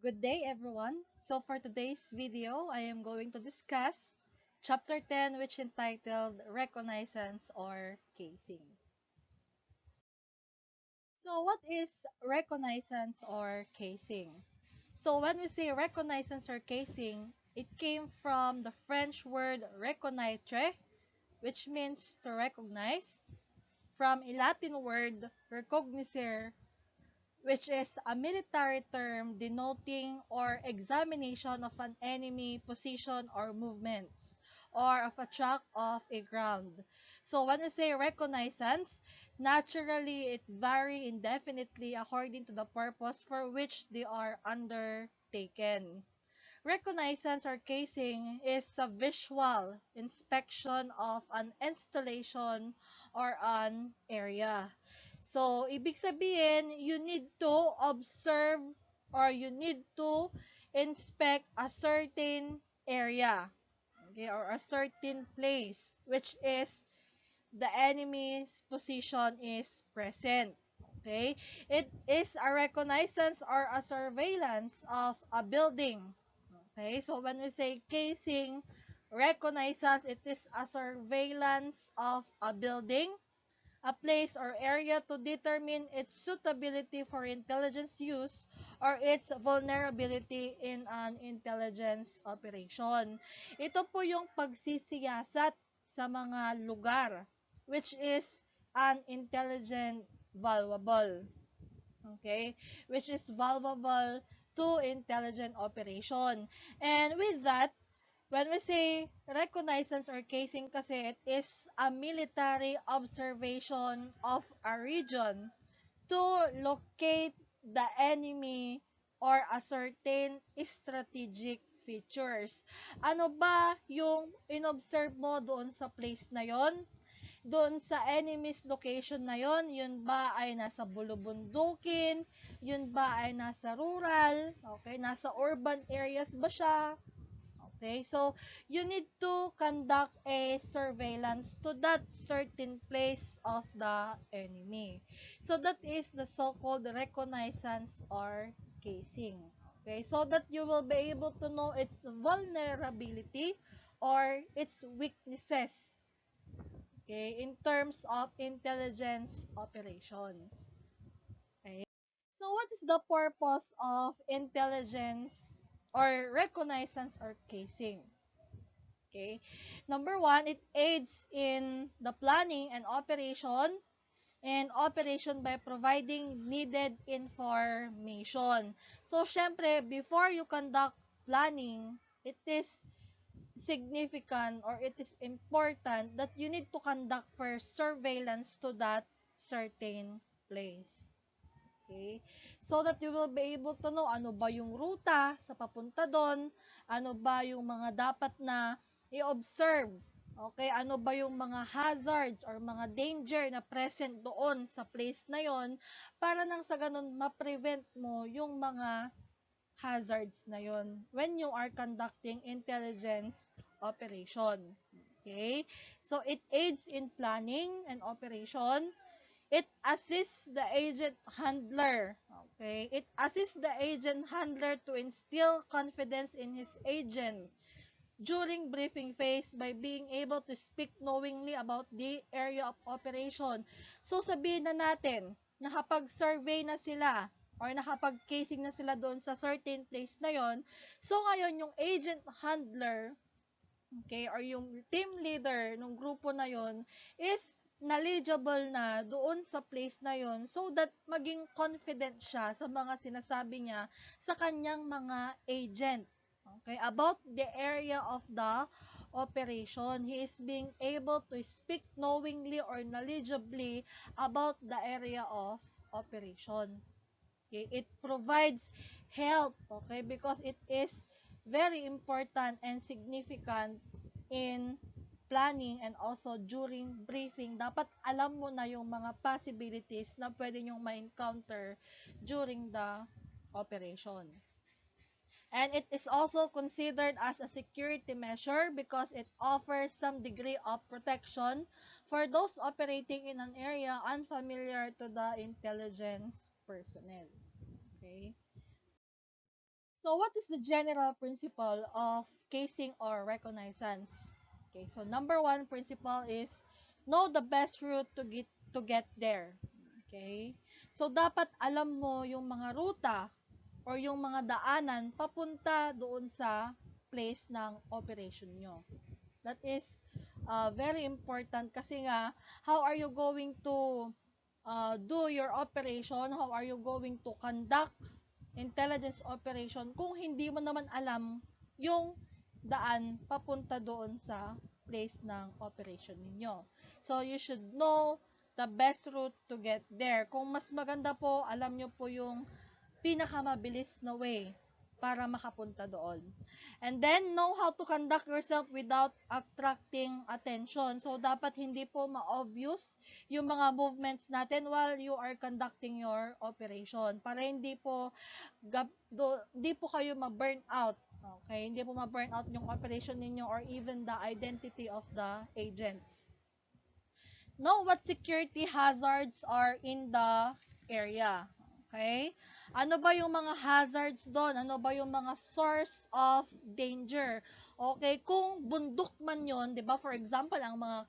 Good day, everyone. So, for today's video, I am going to discuss Chapter 10, which entitled Reconnaissance or Casing. So, what is reconnaissance or casing? So, when we say reconnaissance or casing, it came from the French word reconnaître, which means to recognize, from a Latin word recognoscere, which is a military term denoting or examination of an enemy position or movements, or of a tract of a ground. So when we say reconnaissance, naturally it vary indefinitely according to the purpose for which they are undertaken. Reconnaissance or casing is a visual inspection of an installation or an area. So, ibig sabihin, you need to observe or you need to inspect a certain area, okay, or a certain place, which is the enemy's position is present. Okay? It is a reconnaissance or a surveillance of a building. Okay? So when we say casing, reconnaissance, it is a surveillance of a building, a place or area to determine its suitability for intelligence use or its vulnerability in an intelligence operation. Ito po yung pagsisiyasat sa mga lugar, which is an intelligent valuable. Okay? Which is valuable to intelligent operation. And with that, when we say reconnaissance or casing kasi, it is a military observation of a region to locate the enemy or a certain strategic features. Ano ba yung inobserve mo doon sa place na yon? Doon sa enemy's location na yon, yun ba ay nasa bulubundukin? Yun ba ay nasa rural? Okay, nasa urban areas ba siya? Okay, so you need to conduct a surveillance to that certain place of the enemy. So that is the so-called reconnaissance or casing. Okay, so that you will be able to know its vulnerability or its weaknesses. Okay, in terms of intelligence operation. Okay. So what is the purpose of intelligence or reconnaissance or casing? Okay. Number one, it aids in the planning and operation by providing needed information. So, syempre, before you conduct planning, it is significant or it is important that you need to conduct first surveillance to that certain place. Okay? So that you will be able to know ano ba yung ruta sa papunta doon, ano ba yung mga dapat na i-observe. Okay, ano ba yung mga hazards or mga danger na present doon sa place na yon para nang sa ganun ma-prevent mo yung mga hazards na yon when you are conducting intelligence operation. Okay? So it aids in planning and operation. It assists the agent handler. Okay? It assists the agent handler to instill confidence in his agent during briefing phase by being able to speak knowingly about the area of operation. So sabihin na natin, nakapag-survey na sila or nakapag-casing na sila doon sa certain place na yon. So ngayon yung agent handler, okay, or yung team leader ng grupo na yon is knowledgeable na doon sa place na yon so that maging confident siya sa mga sinasabi niya sa kanyang mga agent. Okay, about the area of the operation, he is being able to speak knowingly or knowledgeably about the area of operation. Okay, it provides help, okay, because it is very important and significant in planning and also during briefing. Dapat alam mo na yung mga possibilities na pwede nyong ma-encounter during the operation. And it is also considered as a security measure because it offers some degree of protection for those operating in an area unfamiliar to the intelligence personnel. Okay? So what is the general principle of casing or reconnaissance? Okay, so number one principle is know the best route to get there. Okay? So dapat alam mo yung mga ruta or yung mga daanan papunta doon sa place ng operation nyo. That is very important kasi nga, how are you going to do your operation? How are you going to conduct intelligence operation kung hindi mo naman alam yung daan papunta doon sa place ng operation ninyo? So, you should know the best route to get there. Kung mas maganda po, alam nyo po yung pinakamabilis na way para makapunta doon. And then, know how to conduct yourself without attracting attention. So, dapat hindi po ma-obvious yung mga movements natin while you are conducting your operation. Para hindi po kayo ma-burn out. Okay? Hindi po ma-burn out yung operation ninyo or even the identity of the agents. Know what security hazards are in the area. Okay? Ano ba yung mga hazards doon? Ano ba yung mga source of danger? Okay, kung bundok man yon, 'di ba? For example, ang mga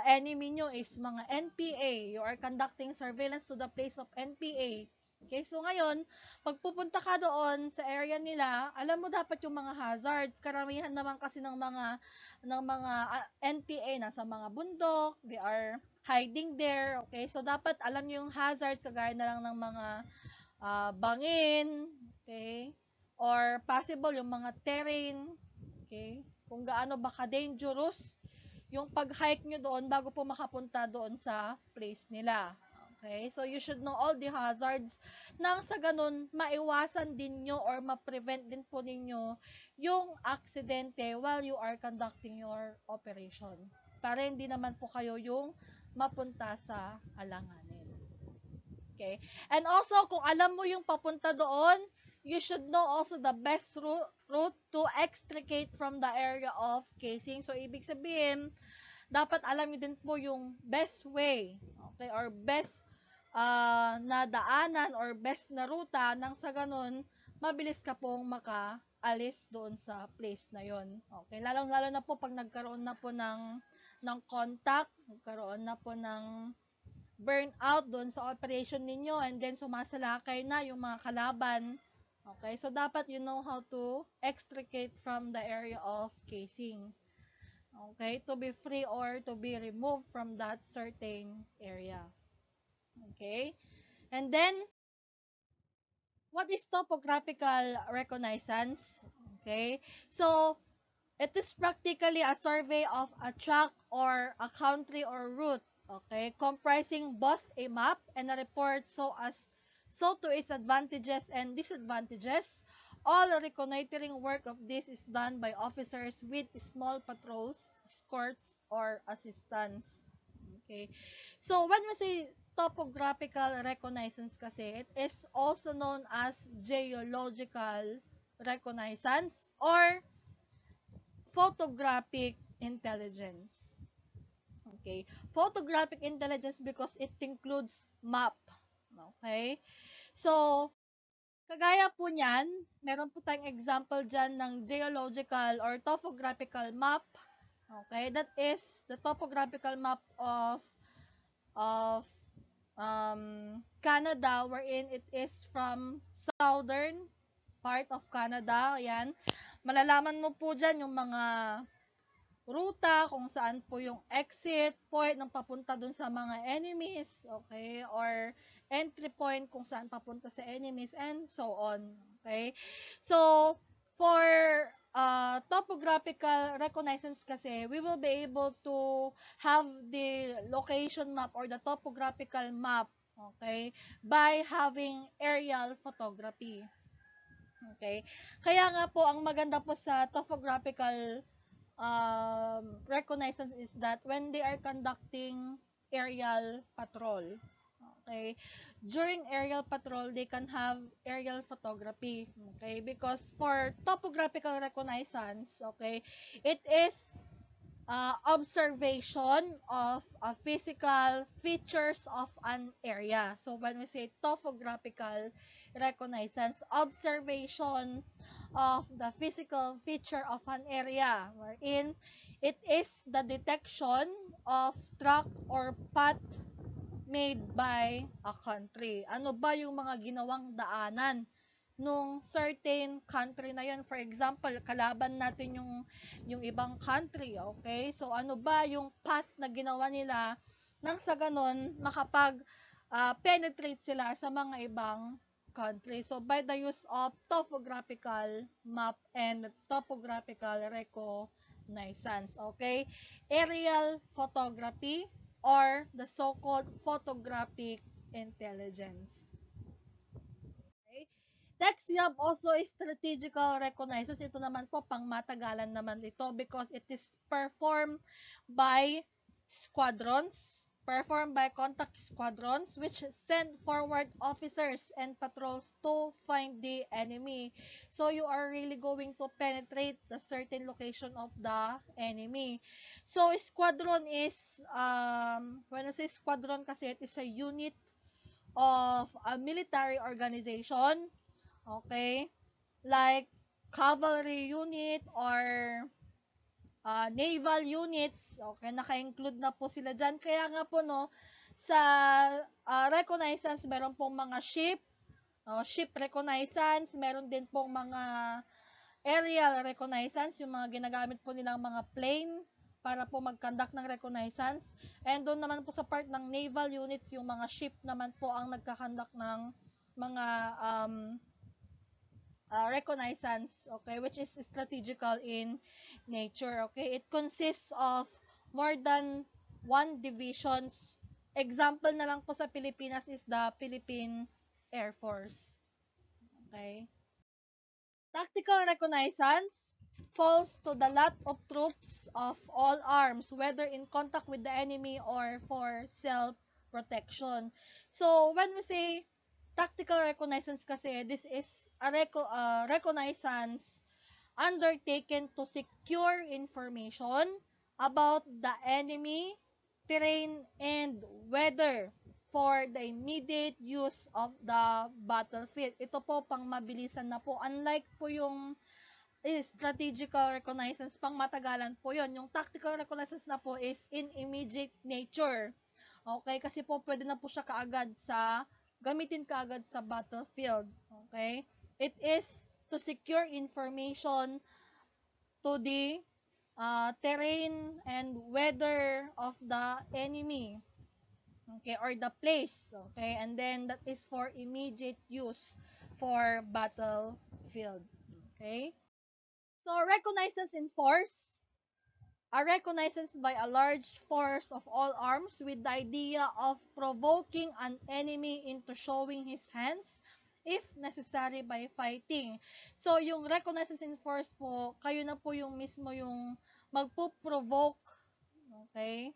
enemy nyo is mga NPA. You are conducting surveillance to the place of NPA. Okay, so ngayon, pag pupunta ka doon sa area nila, alam mo dapat yung mga hazards. Karamihan naman kasi ng mga NPA nasa mga bundok, they are hiding there. Okay, so dapat alam niyo yung hazards kagaya na lang ng mga bangin, okay? Or possible yung mga terrain, okay? Kung gaano ba ka-dangerous yung pag-hike nyo doon bago po makapunta doon sa place nila. Okay? So, you should know all the hazards nang sa ganun, maiwasan din nyo or ma-prevent din po ninyo yung aksidente while you are conducting your operation. Para hindi naman po kayo yung mapunta sa alanganin. Okay? And also, kung alam mo yung papunta doon, you should know also the best route to extricate from the area of casing. So, ibig sabihin, dapat alam niyo din po yung best way, okay, or best na daanan or best na ruta nang sa ganun, mabilis ka pong makaalis doon sa place na yon. Okay, lalong-lalo na po pag nagkaroon na po ng contact, nagkaroon na po ng burnout doon sa operation ninyo and then sumasalakay na yung mga kalaban. Okay, so dapat you know how to extricate from the area of casing. Okay, to be free or to be removed from that certain area. Okay, and then, what is topographical reconnaissance? Okay, so it is practically a survey of a track or a country or route, okay, comprising both a map and a report so to its advantages and disadvantages. All reconnoitering work of this is done by officers with small patrols, escorts, or assistants. Okay. So when we say topographical reconnaissance kasi, it is also known as geological reconnaissance or photographic intelligence. Okay. Photographic intelligence because it includes map. Okay. So, kagaya po niyan, meron po tayong example dyan ng geological or topographical map. Okay. That is the topographical map of Canada wherein it is from southern part of Canada. Ayan. Malalaman mo po dyan yung mga ruta, kung saan po yung exit point ng papunta dun sa mga enemies, okay? Or entry point kung saan papunta sa enemies and so on, okay? So, for topographical reconnaissance kasi, we will be able to have the location map or the topographical map, okay? By having aerial photography. Okay? Kaya nga po, ang maganda po sa topographical reconnaissance is that when they are conducting aerial patrol, okay, during aerial patrol, they can have aerial photography, okay, because for topographical reconnaissance, okay, it is observation of physical features of an area. So when we say topographical, reconnaissance, observation of the physical feature of an area, wherein it is the detection of track or path made by a country. Ano ba yung mga ginawang daanan nung certain country na yun? For example, kalaban natin yung ibang country, okay? So, ano ba yung path na ginawa nila nang sa ganon makapag penetrate sila sa mga ibang country. So, by the use of topographical map and topographical reconnaissance, okay? Aerial photography or the so-called photographic intelligence. Okay? Next, we have also strategical reconnaissance. Ito naman po, pang matagalan naman ito because it is performed by squadrons, performed by contact squadrons, which send forward officers and patrols to find the enemy. So, you are really going to penetrate the certain location of the enemy. So, squadron is, when I say squadron kasi, it is a unit of a military organization, okay, like cavalry unit or naval units, okay, naka-include na po sila dyan. Kaya nga po, no, sa reconnaissance, meron pong mga ship, ship reconnaissance, meron din pong mga aerial reconnaissance, yung mga ginagamit po nilang mga plane para po mag-conduct ng reconnaissance. And doon naman po sa part ng naval units, yung mga ship naman po ang nagka-conduct ng mga reconnaissance, okay, which is strategical in nature, okay. It consists of more than one divisions. Example na lang po sa Pilipinas is the Philippine Air Force, okay. Tactical reconnaissance falls to the lot of troops of all arms, whether in contact with the enemy or for self-protection. So, when we say tactical reconnaissance kasi, this is a reconnaissance undertaken to secure information about the enemy, terrain, and weather for the immediate use of the battlefield. Ito po, pang mabilisan na po. Unlike po yung strategical reconnaissance, pang matagalan po yon. Yung tactical reconnaissance na po is in immediate nature. Okay? Kasi po, pwede na po siya gamitin kaagad sa battlefield. Okay? It is to secure information to the terrain and weather of the enemy, okay, or the place, okay, and then that is for immediate use for battlefield, okay. So, reconnaissance in force, a reconnaissance by a large force of all arms with the idea of provoking an enemy into showing his hands if necessary by fighting. So, yung reconnaissance in force po, kayo na po yung mismo yung magpo-provoke, okay?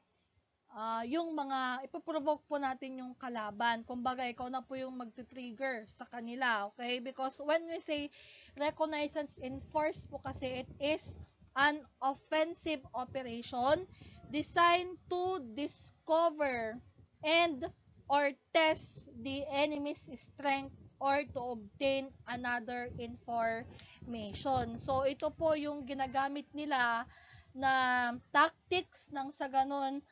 Yung mga ipoprovoke po natin yung kalaban. Kumbaga, ikaw na po yung magti-trigger sa kanila, okay? Because when we say reconnaissance in force po kasi, it is an offensive operation designed to discover and or test the enemy's strength or to obtain another information. So, ito po yung ginagamit nila na tactics ng sa ganon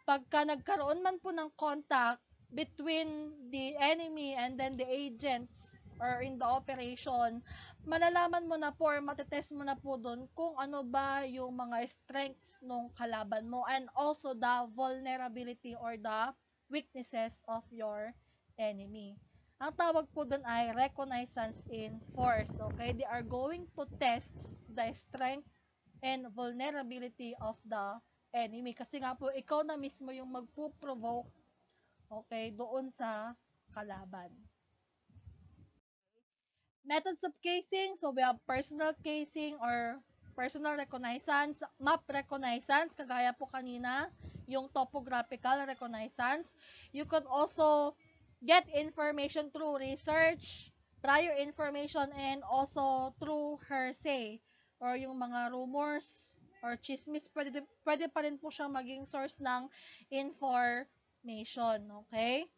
pagka nagkaroon man po ng contact between the enemy and then the agents or in the operation, malalaman mo na po or matetest mo na po doon kung ano ba yung mga strengths ng kalaban mo and also the vulnerability or the weaknesses of your enemy. Ang tawag po doon ay reconnaissance in force. Okay? They are going to test the strength and vulnerability of the enemy. Kasi nga po, ikaw na mismo yung magpo-provoke, okay, doon sa kalaban. Methods of casing, so we have personal casing or personal reconnaissance, map reconnaissance, kagaya po kanina, yung topographical reconnaissance. You could also get information through research, prior information, and also through hearsay or yung mga rumors or chismis. Pwede pa rin po siyang maging source ng information. Okay?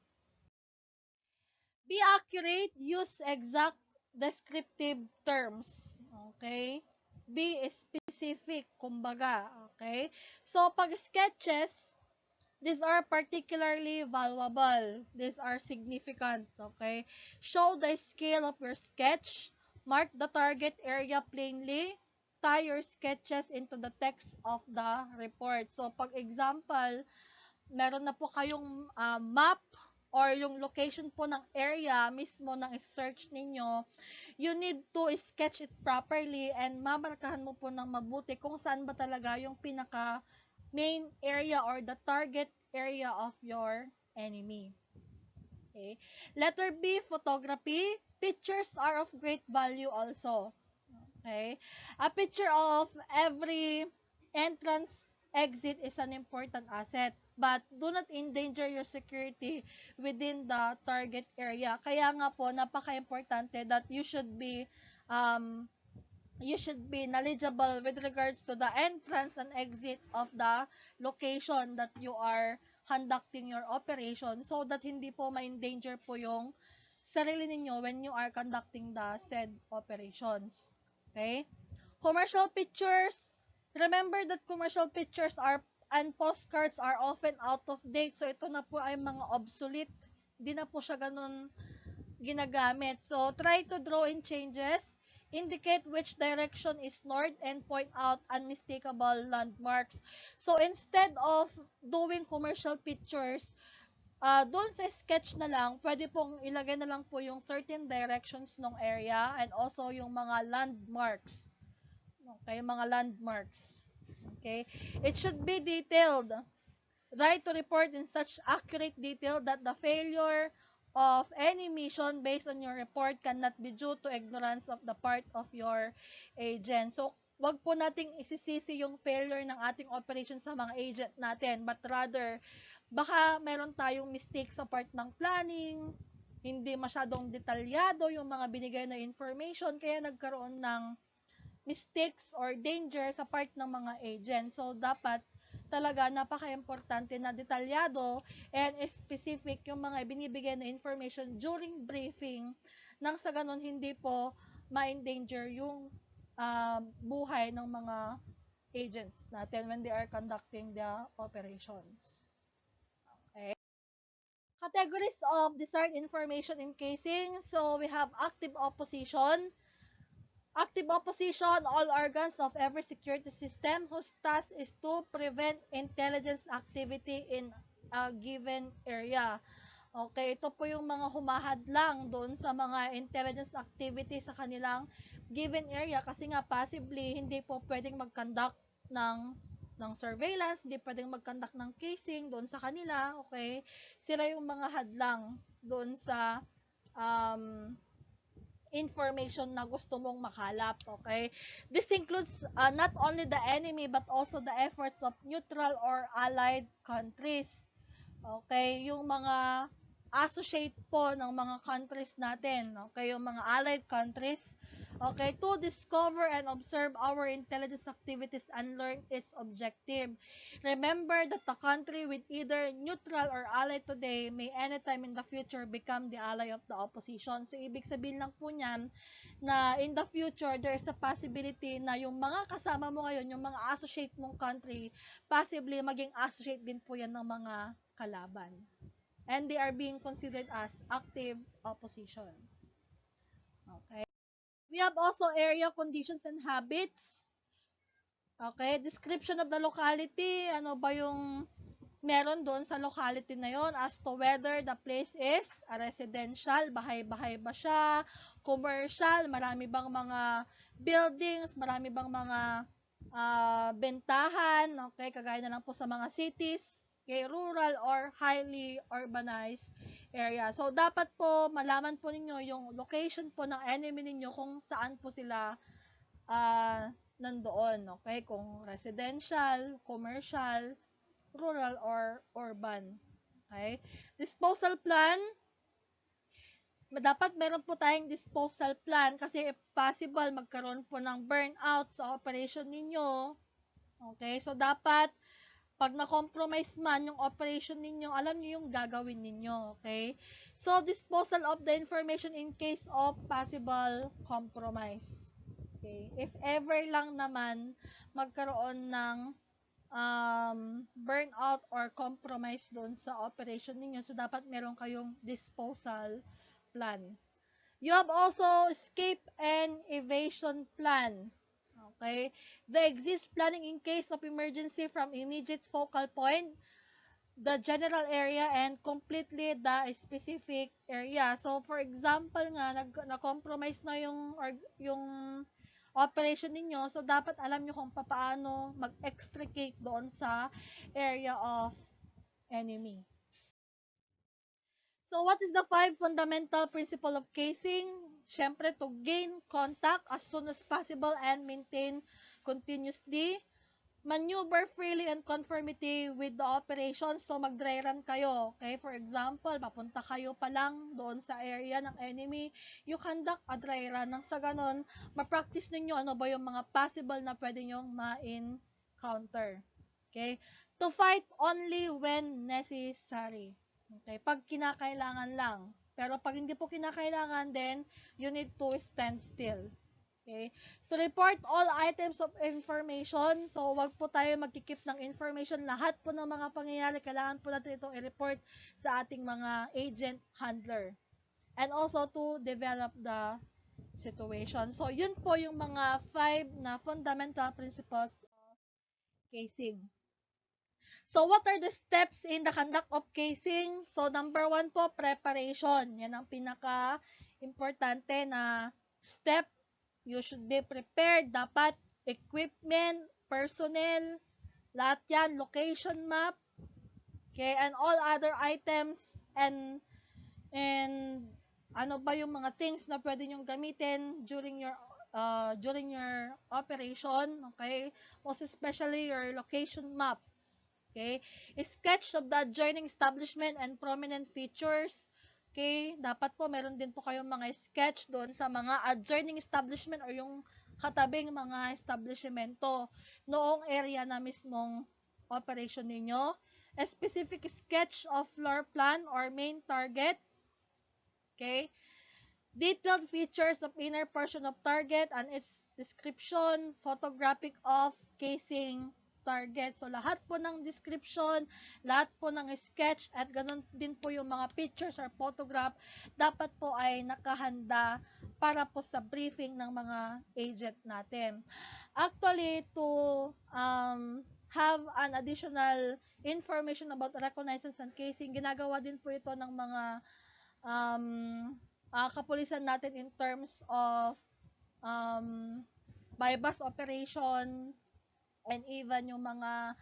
Be accurate, use exact descriptive terms. Okay? Be specific, kumbaga. Okay? So, pag sketches, these are particularly valuable. These are significant. Okay? Show the scale of your sketch. Mark the target area plainly. Tie your sketches into the text of the report. So, pag example, meron na po kayong map or yung location po ng area mismo ng search ninyo, you need to sketch it properly and mamarkahan mo po ng mabuti kung saan ba talaga yung pinaka main area or the target area of your enemy. Okay? Letter B, photography. Pictures are of great value also. Okay? A picture of every entrance exit is an important asset, but do not endanger your security within the target area. Kaya nga po, napaka-importante that um, you should be knowledgeable with regards to the entrance and exit of the location that you are conducting your operation so that hindi po ma-endanger po yung sarili ninyo when you are conducting the said operations. Okay? Commercial pictures. Remember that commercial pictures are and postcards are often out of date. So, ito na po ay mga obsolete. Hindi na po siya ganun ginagamit. So, try to draw in changes. Indicate which direction is north and point out unmistakable landmarks. So, instead of doing commercial pictures, doon sa sketch na lang, pwede pong ilagay na lang po yung certain directions ng area and also yung mga landmarks. Okay, mga landmarks. Okay? It should be detailed. Write to report in such accurate detail that the failure of any mission based on your report cannot be due to ignorance of the part of your agent. So, wag po nating isisisi yung failure ng ating operation sa mga agent natin, but rather, baka meron tayong mistake sa part ng planning, hindi masyadong detalyado yung mga binigay na information, kaya nagkaroon ng mistakes or danger sa part ng mga agent. So, dapat talaga napaka-importante na detalyado and specific yung mga binibigay na information during briefing nang sa ganun hindi po ma-endanger yung buhay ng mga agents natin when they are conducting the operations. Okay. Categories of desired information in casing. So, we have active opposition. Active opposition, all organs of every security system whose task is to prevent intelligence activity in a given area. Okay, ito po yung mga humahadlang doon sa mga intelligence activity sa kanilang given area kasi nga possibly hindi po pwedeng mag-conduct ng surveillance, hindi pwedeng mag-conduct ng casing doon sa kanila, okay? Sila yung mga hadlang doon sa um, information na gusto mong makalap, okay? This includes not only the enemy but also the efforts of neutral or allied countries. Okay, yung mga associate po ng mga countries natin, okay, yung mga allied countries, okay, to discover and observe our intelligence activities and learn its objective. Remember that the country with either neutral or allied today may anytime in the future become the ally of the opposition. So, ibig sabihin lang po niyan na in the future, there is a possibility na yung mga kasama mo ngayon, yung mga associate mong country, possibly maging associate din po yan ng mga kalaban. And they are being considered as active opposition. Okay. We have also area conditions and habits. Okay, description of the locality. Ano ba yung meron doon sa locality na yon as to whether the place is a residential, bahay-bahay ba siya, commercial, marami bang mga buildings, marami bang mga bentahan, okay, kagaya na lang po sa mga cities, okay, rural or highly urbanized area. So, dapat po malaman po ninyo yung location po ng enemy ninyo kung saan po sila nandoon, okay, kung residential, commercial, rural or urban. Okay? Disposal plan, dapat meron po tayong disposal plan kasi if possible magkaroon po ng burnout sa operation ninyo. Okay? So, dapat Pag na-compromise man yung operation ninyo, alam niyo yung gagawin ninyo, okay? So, disposal of the information in case of possible compromise. Okay? If ever lang naman magkaroon ng burnout or compromise doon sa operation ninyo, so dapat meron kayong disposal plan. You have also escape and evasion plan. Okay? The exist planning in case of emergency from immediate focal point, the general area, and completely the specific area. So, for example nga, na-compromise na yung operation ninyo, so dapat alam nyo kung paano mag-extricate doon sa area of enemy. So, what is the 5 fundamental principle of casing? Siyempre, to gain contact as soon as possible and maintain continuously. Maneuver freely and conformity with the operation. So, mag-dry run kayo. Okay? For example, papunta kayo pa lang doon sa area ng enemy. You conduct a dry run. Nang sa ganon, ma-practice ninyo ano ba yung mga possible na pwede nyong ma-encounter. Okay? To fight only when necessary. Okay? Pag kinakailangan lang. Pero pag hindi po kinakailangan, then you need to stand still. Okay? To report all items of information. So, wag po tayo magkikip ng information. Lahat po ng mga pangyayari, kailangan po natin itong i-report sa ating mga agent handler. And also to develop the situation. So, yun po yung mga 5 na fundamental principles of casing. So, what are the steps in the conduct of casing? So, number 1 po, preparation. Yan ang pinaka-importante na step. You should be prepared. Dapat equipment, personnel, lahat yan, location map, okay, and all other items, and ano ba yung mga things na pwede nyong gamitin during your operation, okay? Most especially your location map. Okay? Sketch of the adjoining establishment and prominent features. Okay? Dapat po meron din po kayong mga sketch doon sa mga adjoining establishment o yung katabing mga establishmento noong area na mismong operation ninyo. A specific sketch of floor plan or main target. Okay? Detailed features of inner portion of target and its description, photographic of casing target. So, lahat po ng description, lahat po ng sketch, at ganun din po yung mga pictures or photograph, dapat po ay nakahanda para po sa briefing ng mga agent natin. Actually, to have an additional information about reconnaissance and casing, ginagawa din po ito ng mga kapulisan natin in terms of bypass operation, and even yung mga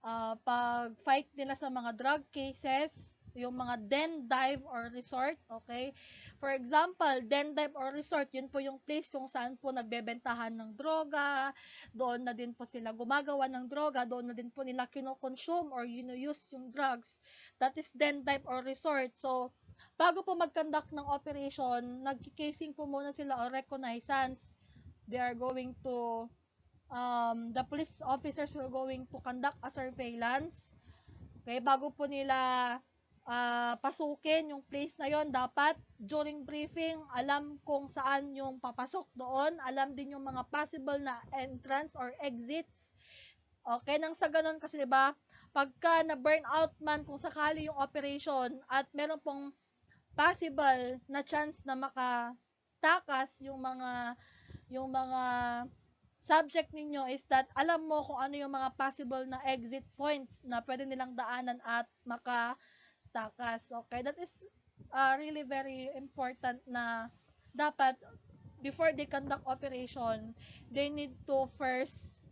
pag-fight nila sa mga drug cases, yung mga den, dive, or resort, okay? For example, den, dive, or resort, yun po yung place kung saan po nagbebentahan ng droga, doon na din po sila gumagawa ng droga, doon na din po nila kino-consume or use yung drugs. That is den, dive, or resort. So, bago po mag-conduct ng operation, nag-casing po muna sila o reconnaissance. They are going to, the police officers will going to conduct a surveillance. Okay, bago po nila pasukin yung place na yon, dapat during briefing, alam kung saan yung papasok doon, alam din yung mga possible na entrance or exits. Okay, nang sa ganun kasi diba, pagka na burnout man kung sakali yung operation at meron pong possible na chance na makatakas yung mga subject ninyo, is that alam mo kung ano yung mga possible na exit points na pwede nilang daanan at makatakas. Okay, that is really very important na dapat before they conduct operation, they need to first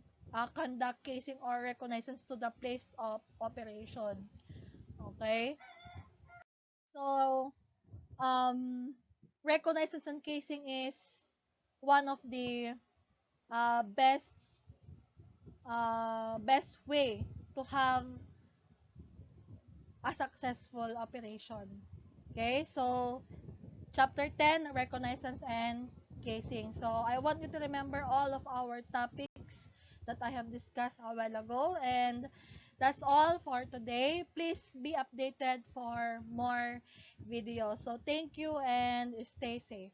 conduct casing or reconnaissance to the place of operation. Okay? So, reconnaissance and casing is one of the best way to have a successful operation. Okay, so chapter 10, reconnaissance and casing. So I want you to remember all of our topics that I have discussed a while ago. And that's all for today. Please be updated for more videos. So thank you and stay safe.